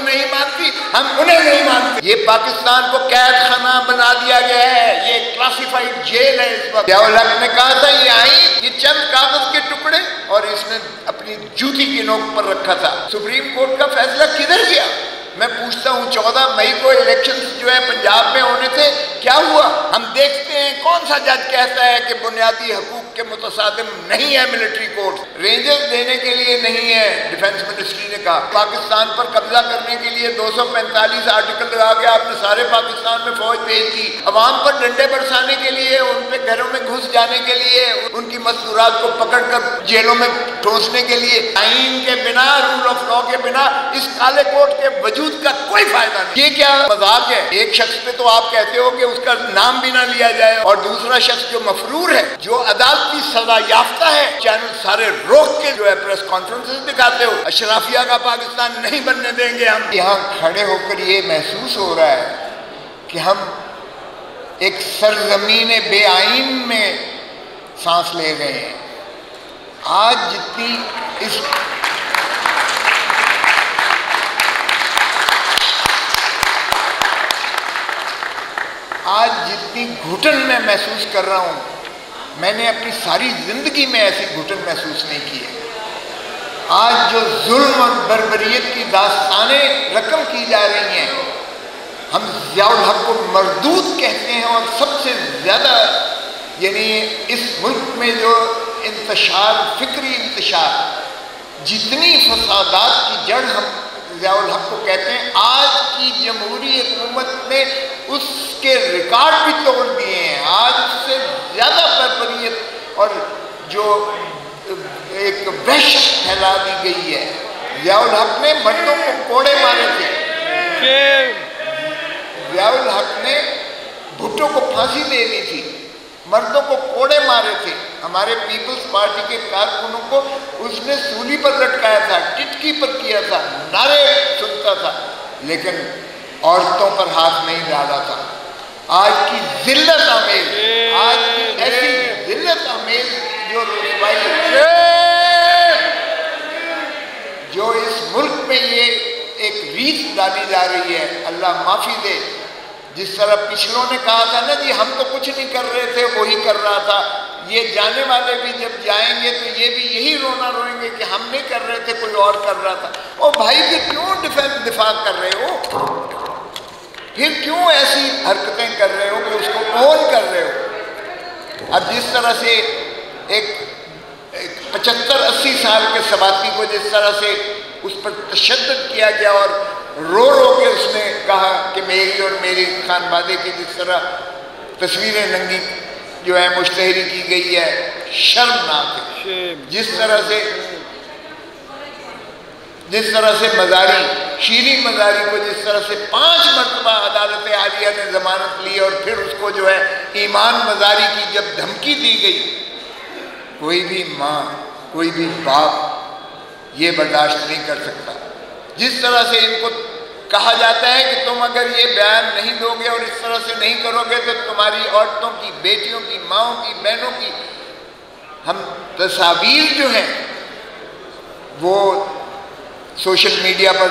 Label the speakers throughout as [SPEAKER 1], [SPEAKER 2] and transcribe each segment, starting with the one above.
[SPEAKER 1] नहीं मानती, हम उन्हें नहीं मानते। ये पाकिस्तान को कैद खाना बना दिया गया है, ये क्लासिफाइड जेल है इस वक्त। ज़ियाउल हक ने कहा था ये आईन ये चंद कागज के टुकड़े, और इसने अपनी जूती की नोक पर रखा था। सुप्रीम कोर्ट का फैसला किधर गया? मैं पूछता हूँ 14 मई को इलेक्शंस जो है पंजाब में होने थे, क्या हुआ? हम देखते हैं कौन सा जज कहता है कि बुनियादी हकूक के मुतसादिम नहीं है मिलिट्री कोर्ट, रेंजर्स देने के लिए नहीं है। डिफेंस मिनिस्ट्री ने कहा पाकिस्तान पर कब्जा करने के लिए 245 आर्टिकल लगा के आपने सारे पाकिस्तान में फौज भेज दी, अवाम पर डंडे बरसाने के लिए, उन पे घरों में घुस जाने के लिए, उनकी मस्तूरात को पकड़कर जेलों में ठोंसने के लिए। आईन के बिना, रूल ऑफ लॉ के बिना इस काले कोर्ट के वजूद का कोई फायदा नहीं। ये क्या मजाक है? एक शख्स पे तो आप कहते हो कि उसका नाम भी ना लिया जाए, और दूसरा शख्स जो मफरूर है, जो अदालती सजा याफ्ता है, चैनल सारे रोक के जो है प्रेस कॉन्फ्रेंसेस दिखाते हो। अशराफिया का पाकिस्तान नहीं बनने देंगे हम। यहाँ खड़े होकर ये महसूस हो रहा है कि हम एक सरजमीन बेआईन में सांस ले रहे हैं। आज जितनी घुटन मैं महसूस कर रहा हूँ, मैंने अपनी सारी जिंदगी में ऐसी घुटन महसूस नहीं की है। आज जो जुल्म और बर्बरियत की दास्तानें रकम की जा रही हैं, हम ज़ियाउल हक को मरदूद कहते हैं, और सबसे ज़्यादा यानी इस मुल्क में जो इंतशार, फिक्री इंतशार, जितनी फसादात की जड़ हम ज़ियाउल हक को कहते हैं, आज की जमहूरी हुकूमत ने उसके रिकॉर्ड भी तोड़ दिए हैं। आज उससे ज़्यादा बर्बरियत और जो एक वहशत फैला दी गई है। ज़ियाउल हक ने मर्दों को कोड़े मारे थे, ज़ियाउल हक ने भुट्टो को फांसी दे दी थी, मर्दों को कोड़े मारे थे। हमारे पीपल्स पार्टी के कारकुनों को उसने सूली पर लटकाया था, टिटकी पर किया था, नारे सुनता था, लेकिन औरतों पर हाथ नहीं डाला था। आज की जिल्लत आमेज, आज की ऐसी जिल्लत आमेज जो रुसवाई, जो इस मुल्क में ये एक रीत डाली जा रही है, अल्लाह माफ़ी दे। जिस तरह पिछलों ने कहा था ना जी हम तो कुछ नहीं कर रहे थे, वही कर रहा था, ये जाने वाले भी जब जाएंगे तो ये भी यही रोना रोएंगे कि हम नहीं कर रहे थे, कोई और कर रहा था। ओ भाई फिर क्यों दिफा कर रहे हो? फिर क्यों ऐसी हरकतें कर रहे हो कि उसको ओन कर रहे हो? अब जिस तरह से एक 75-80 साल के सबाती को जिस तरह से उस पर तशद्दुद किया गया और रो रो के उसने कहा कि मेरी और मेरी खानवादे की जिस तरह तस्वीरें नंगी जो है मुश्तहरी की गई है, शर्मनाक है। जिस तरह से मजारी, शीरी मजारी को जिस तरह से 5 मरतबा अदालत आलिया ने जमानत ली और फिर उसको जो है ईमान मजारी की जब धमकी दी गई, कोई भी माँ, कोई भी बाप ये बर्दाश्त नहीं कर सकता। जिस तरह से इनको कहा जाता है कि तुम अगर ये बयान नहीं दोगे और इस तरह से नहीं करोगे तो तुम्हारी औरतों की, बेटियों की, माँओं की, बहनों की हम तस्वीर जो हैं वो सोशल मीडिया पर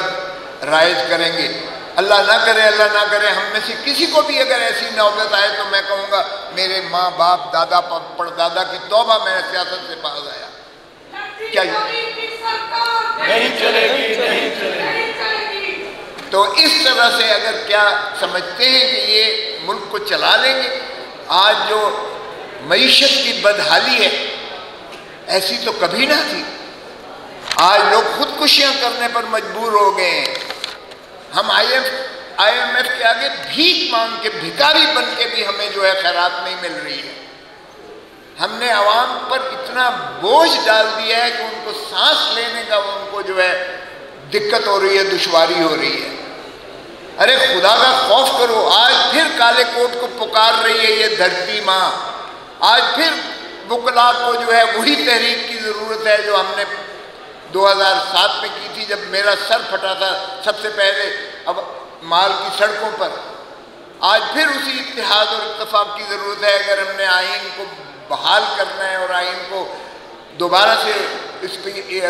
[SPEAKER 1] राइज करेंगे। अल्लाह ना करे हम में से किसी को भी अगर ऐसी नौबत आए तो मैं कहूँगा मेरे माँ बाप, दादा परदादा की तौबा, मैं सियासत से बाज आया। क्या नहीं चलेगी। तो इस तरह से अगर क्या समझते हैं कि ये मुल्क को चला लेंगे? आज जो मईशत की बदहाली है ऐसी तो कभी ना थी। आज लोग खुदकुशियां करने पर मजबूर हो गए हैं। हम IMF के आगे भीख मांग के, भिखारी बन के भी हमें जो है खैरात नहीं मिल रही है। हमने आवाम पर इतना बोझ डाल दिया है कि उनको सांस लेने का उनको जो है दिक्कत हो रही है, दुश्वारी हो रही है। अरे खुदा का खौफ करो। आज फिर काले कोट को पुकार रही है ये धरती माँ। आज फिर वकला को जो है वही तहरीक की ज़रूरत है जो हमने 2007 में की थी, जब मेरा सर फटा था सबसे पहले अब माल की सड़कों पर। आज फिर उसी इत्तेहाद और इत्तेफाक की ज़रूरत है अगर हमने आइन को बहाल करना है और आइन को दोबारा से इस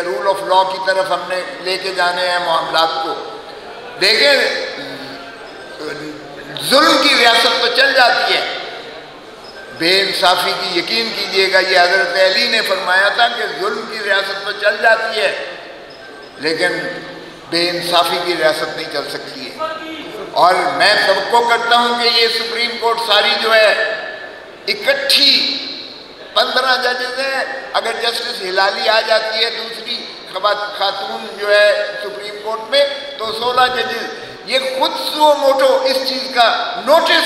[SPEAKER 1] रूल ऑफ लॉ की तरफ हमने लेके जाने हैं मामलात को। देखें, जुल्म की रियासत तो चल जाती है, बेइंसाफी की यकीन कीजिएगा, ये हजरत अली ने फरमाया था कि जुल्म की रियासत तो चल जाती है लेकिन बेइंसाफी की रियासत नहीं चल सकती है। और मैं सबको करता हूं कि ये सुप्रीम कोर्ट सारी जो है इकट्ठी 15 जजेस हैं, अगर जस्टिस हिलाली आ जाती है दूसरी खातून जो है सुप्रीम कोर्ट में, तो 16 जजेस ये खुद सुओ मोटो इस चीज का नोटिस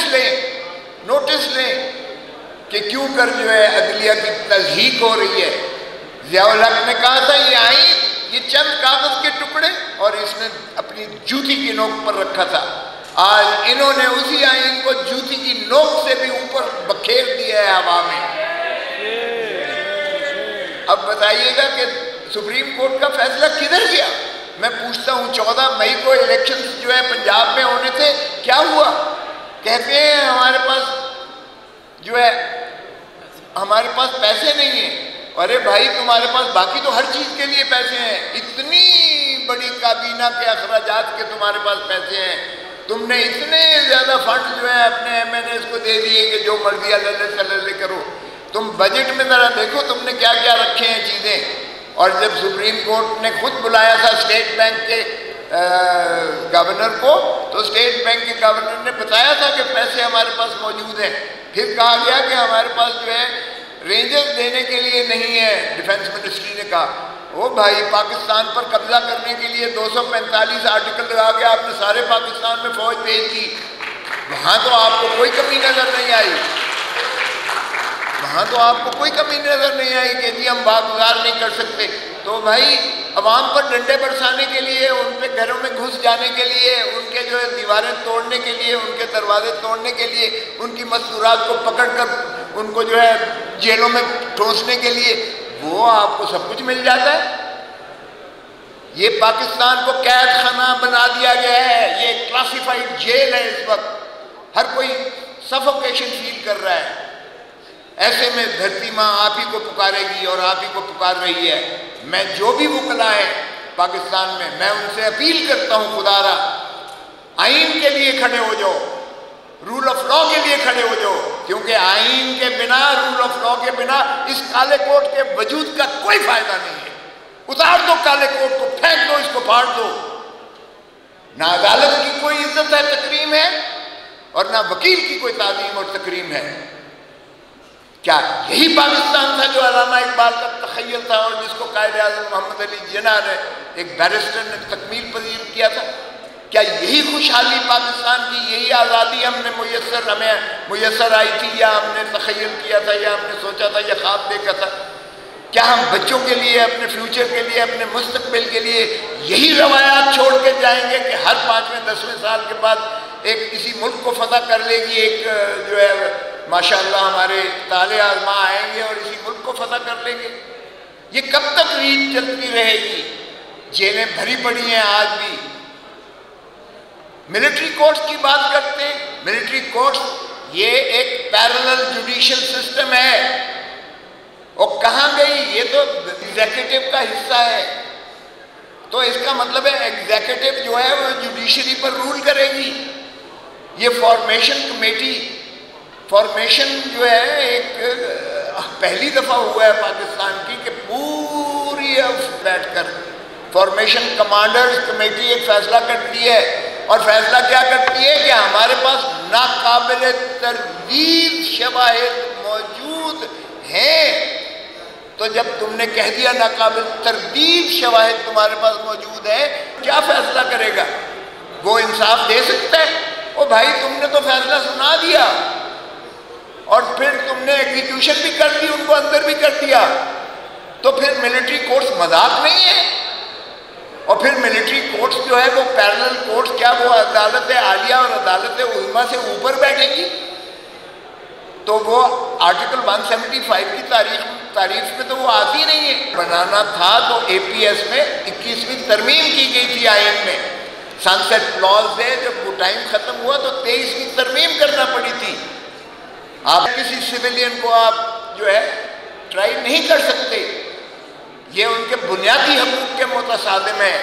[SPEAKER 1] लें कि क्यों कर जो है अदलिया की तज़हीक हो रही है। ज़ियाउल हक ने कहा था ये आईन ये चंद कागज के टुकड़े, और इसने अपनी जूती की नोक पर रखा था। आज इन्होंने उसी आईन को जूती की नोक से भी ऊपर बखेर दिया है हवा में। अब बताइएगा कि सुप्रीम कोर्ट का फैसला किधर गया? मैं पूछता हूँ, 14 मई को इलेक्शन जो है पंजाब में होने थे, क्या हुआ? कहते हैं हमारे पास जो है हमारे पास पैसे नहीं है। अरे भाई, तुम्हारे पास बाकी तो हर चीज के लिए पैसे हैं, इतनी बड़ी काबीना के अखराजात के तुम्हारे पास पैसे हैं, तुमने इतने ज्यादा फंड जो है अपने MNAs को दे दिए कि जो मर्जी अल्ले करो। तुम बजट में जरा देखो तुमने क्या क्या रखे हैं चीजें। और जब सुप्रीम कोर्ट ने खुद बुलाया था स्टेट बैंक के गवर्नर को, तो स्टेट बैंक के गवर्नर ने बताया था कि पैसे हमारे पास मौजूद हैं। फिर कहा गया कि हमारे पास जो है रेंजर्स देने के लिए नहीं है। डिफेंस मिनिस्ट्री ने कहा, ओ भाई, पाकिस्तान पर कब्जा करने के लिए 245 आर्टिकल लगा के आपने सारे पाकिस्तान में फौज भेज दी, वहां तो आपको कोई कमी नजर नहीं आई। वहां तो आपको कोई कमी नजर नहीं आई कि जी हम बागुजार नहीं कर सकते। तो भाई, अवाम पर डंडे बरसाने के लिए, उन पे घरों में घुस जाने के लिए, उनके जो है दीवारें तोड़ने के लिए, उनके दरवाजे तोड़ने के लिए, उनकी मस्तूरात को पकड़कर उनको जो है जेलों में ठोंसने के लिए, वो आपको सब कुछ मिल जाता है। ये पाकिस्तान को कैद खाना बना दिया गया है, ये क्लासिफाइड जेल है। इस वक्त हर कोई सफोकेशन फील कर रहा है। ऐसे में धरती माँ आप ही को पुकारेगी और आप ही को पुकार रही है। मैं जो भी वकला है पाकिस्तान में, मैं उनसे अपील करता हूँ, खुदारा आईन के लिए खड़े हो जाओ, रूल ऑफ लॉ के लिए खड़े हो जाओ, क्योंकि आईन के बिना, रूल ऑफ लॉ के बिना इस काले कोट के वजूद का कोई फायदा नहीं है। उतार दो काले कोट को, फेंक दो, इसको फाड़ दो। ना अदालत की कोई इज्जत है, तकरीम है, और ना वकील की कोई ताजीम और तकरीम है। क्या यही पाकिस्तान था जो अल्लामा इकबाल का तखय्युल था और जिसको कायदे आज़म मोहम्मद अली जिन्ना ने, एक बैरिस्टर ने तकमील पजीर किया था? क्या यही खुशहाली पाकिस्तान की, यही आज़ादी हमें मुयस्सर आई थी, या हमने तखय्युल किया था, या हमने सोचा था, या ख्वाब देखा था? क्या हम बच्चों के लिए, अपने फ्यूचर के लिए, अपने मुस्तकबिल के लिए यही रवायात छोड़ के जाएंगे कि हर 5वें 10वें साल के बाद एक किसी मुल्क को फतह कर लेगी एक जो है माशाअल्लाह हमारे ताले आजमा आएंगे और इसी मुल्क को फतह कर लेंगे? ये कब तक रीत चलती रहेगी? जेलें भरी पड़ी हैं आज भी। मिलिट्री कोर्ट्स की बात करते हैं। मिलिट्री कोर्ट्स ये एक पैरेलल जुडिशियल सिस्टम है। और कहाँ गई? ये तो एग्जीक्यूटिव का हिस्सा है। तो इसका मतलब है एग्जीक्यूटिव जो है वो जुडिशरी पर रूल करेगी। ये फॉर्मेशन जो है एक पहली दफा हुआ है पाकिस्तान की कि पूरी बैठकर फॉर्मेशन कमांडर्स कमेटी एक फैसला करती है। और फैसला क्या करती है कि हमारे पास नाकाबिल तरदीद शवाहिद मौजूद हैं। तो जब तुमने कह दिया नाकाबिल तरदीद शवाहिद तुम्हारे पास मौजूद है, क्या फैसला करेगा? वो इंसाफ दे सकता है? ओ भाई, तुमने तो फैसला सुना दिया और फिर तुमने एग्जीक्यूशन भी कर दी, उनको अंदर भी कर दिया। तो फिर मिलिट्री कोर्ट्स मजाक नहीं है। और फिर मिलिट्री कोर्ट्स जो है वो पैरेलल कोर्ट्स, क्या वो अदालत आलिया और अदालत उज़्मा से ऊपर बैठेगी? तो वो आर्टिकल 175 की तारीफ में तो वो आती नहीं है। बनाना था तो APS में 21वीं तरमीम की गई थी आईन में। सनसेट क्लॉज से जब वो टाइम खत्म हुआ तो 23वीं तरमीम करना पड़ी थी। आप किसी सिविलियन को आप जो है ट्राई नहीं कर सकते, ये उनके बुनियादी हकूक के मुतसादिम है।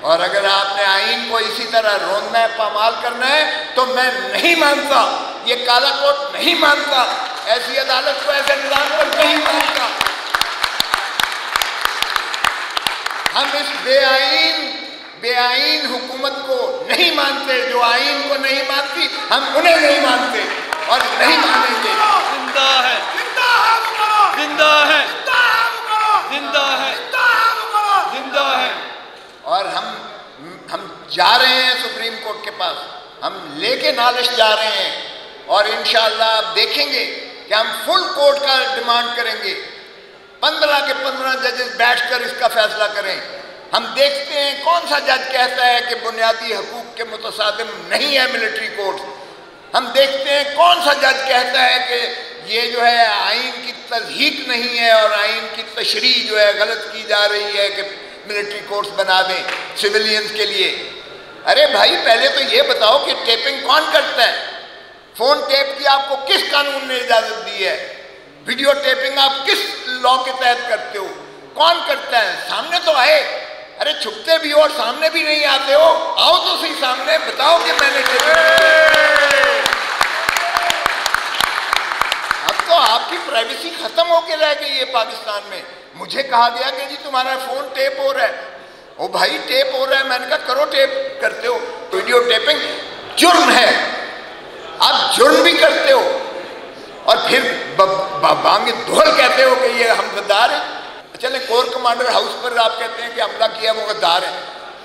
[SPEAKER 1] और अगर आपने आईन को इसी तरह रोंदना है, पामाल करना है, तो मैं नहीं मानता, ये काला कोट नहीं मानता, ऐसी अदालत को, ऐसे निजाम को नहीं मानता। हम इस बेआईन हुकूमत को नहीं मानते, जो आईन को नहीं मानती, हम उन्हें नहीं मानते और नहीं मानेंगे।
[SPEAKER 2] जिंदा है, जिंदा है, जिंदा है, जिंदा है, जिंदा है।
[SPEAKER 1] और हम जा रहे हैं सुप्रीम कोर्ट के पास, हम लेके नालिश जा रहे हैं और इंशाअल्लाह आप देखेंगे कि हम फुल कोर्ट का डिमांड करेंगे। 15 के 15 जजेस बैठकर इसका फैसला करें। हम देखते हैं कौन सा जज कहता है कि बुनियादी हकूक के मुतसादिम नहीं है मिलिट्री कोर्ट। हम देखते हैं कौन सा जज कहता है कि ये जो है आइन की तज़हीक नहीं है और आइन की तशरीह जो है गलत की जा रही है कि मिलिट्री कोर्ट्स बना दें सिविलियंस के लिए। अरे भाई, पहले तो ये बताओ कि टेपिंग कौन करता है? फोन टेप की आपको किस कानून ने इजाजत दी है? वीडियो टेपिंग आप किस लॉ के तहत करते हो? कौन करता है? सामने तो आए। अरे छुपते भी हो और सामने भी नहीं आते हो, आओ तो सही सामने, बताओ कि मैंने अब तो आपकी प्राइवेसी खत्म होके रह गई है पाकिस्तान में। मुझे कहा गया कि जी तुम्हारा फोन टेप हो रहा है। ओ भाई, टेप हो रहा है, मैंने कहा करो, टेप करते हो। वीडियो टेपिंग जुर्म है, आप जुर्म भी करते हो और फिर बांगे धोल कहते हो कि ये हम गद्दार हैं। चले कोर कमांडर हाउस पर आप कहते हैं कि हमला किया वो गद्दार है।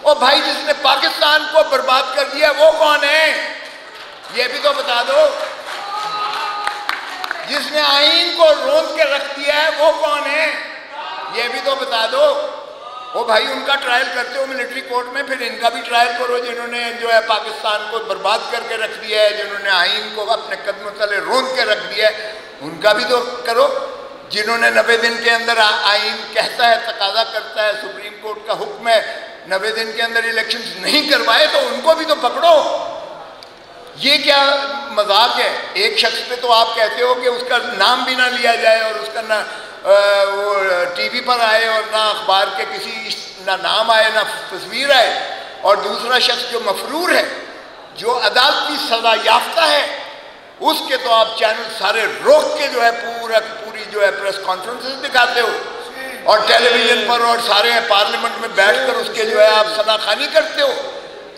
[SPEAKER 1] ओ भाई, जिसने पाकिस्तान को बर्बाद कर दिया वो कौन है? ये भी तो बता दो। जिसने आईन को रोक के रख दिया है वो कौन है? ये भी तो बता दो। ओ भाई, उनका ट्रायल करते हो मिलिट्री कोर्ट में, फिर इनका भी ट्रायल करो जिन्होंने जो है पाकिस्तान को बर्बाद करके रख दिया है, जिन्होंने आईन को अपने कदमों तले रोंद के रख दिया है, उनका भी तो करो। जिन्होंने 90 दिन के अंदर आईन कहता है, तकाजा करता है, सुप्रीम कोर्ट का हुक्म है, 90 दिन के अंदर इलेक्शंस नहीं करवाए, तो उनको भी तो पकड़ो। ये क्या मजाक है? एक शख्स पे तो आप कहते हो कि उसका नाम भी ना लिया जाए और उसका ना वो टीवी पर आए और ना अखबार के किसी ना नाम आए ना तस्वीर आए, और दूसरा शख्स जो मफरूर है, जो अदालती सजा याफ्ता है, उसके तो आप चैनल सारे रोक के जो है पूरी जो है प्रेस कॉन्फ्रेंसेस दिखाते हो और टेलीविजन पर और सारे पार्लियामेंट में बैठकर उसके जो है आप सनाखानी करते हो,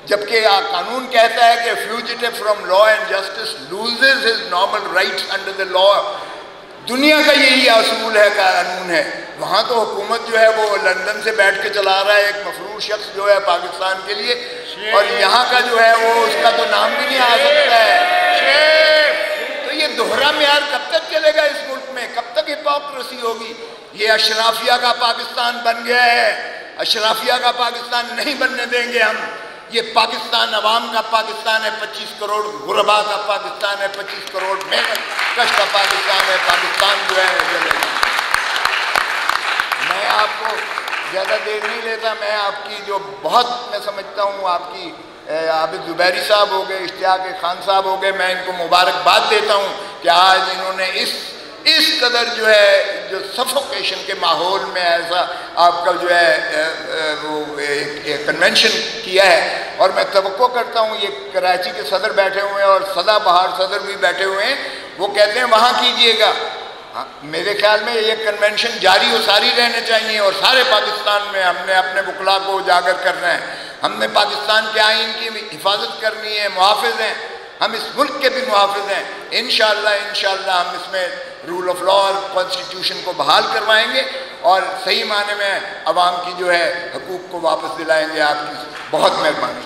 [SPEAKER 1] जबकि कानून कहता है कि fugitive from law and justice loses his normal rights under the law. दुनिया का यही असूल है, कानून है। वहाँ तो हुकूमत जो है वो लंदन से बैठ के चला रहा है एक मफरूर शख्स जो है पाकिस्तान के लिए, और यहाँ का जो है वो उसका तो नाम भी नहीं आ सकता है। तो ये दोहरा म्यार कब तक चलेगा इस मुल्क में? कब तक हिपोक्रेसी होगी? ये अशराफिया का पाकिस्तान बन गया है। अशराफिया का पाकिस्तान नहीं बनने देंगे हम। ये पाकिस्तान अवाम का पाकिस्तान है, 25 करोड़ गुरबा का पाकिस्तान है, 25 करोड़ मेहनत कश का पाकिस्तान है। पाकिस्तान जो है, मैं आपको ज़्यादा देर नहीं लेता। मैं आपकी जो बहुत मैं समझता हूँ, आपकी आबिद जुबैरी साहब हो गए, इश्तियाक खान साहब हो गए, मैं इनको मुबारकबाद देता हूँ कि आज इन्होंने इस कदर जो है जो सफोकेशन के माहौल में ऐसा आपका जो है वो एक कन्वेंशन किया है। और मैं तवक्को करता हूँ, ये कराची के सदर बैठे हुए हैं और सदाबहार सदर भी बैठे हुए हैं, वो कहते हैं वहाँ कीजिएगा। हाँ, मेरे ख्याल में ये कन्वेंशन जारी और सारी रहने चाहिए और सारे पाकिस्तान में हमने अपने बुकला को उजागर करना है। हमने पाकिस्तान के आइन की हिफाजत करनी है, मुहाफिज हैं हम, इस मुल्क के भी मुहाफिज हैं। इंशाअल्लाह हम इसमें रूल ऑफ लॉ और कॉन्स्टिट्यूशन को बहाल करवाएंगे और सही माने में अवाम की जो है हकूक़ को वापस दिलाएंगे। आपकी बहुत मेहरबानी।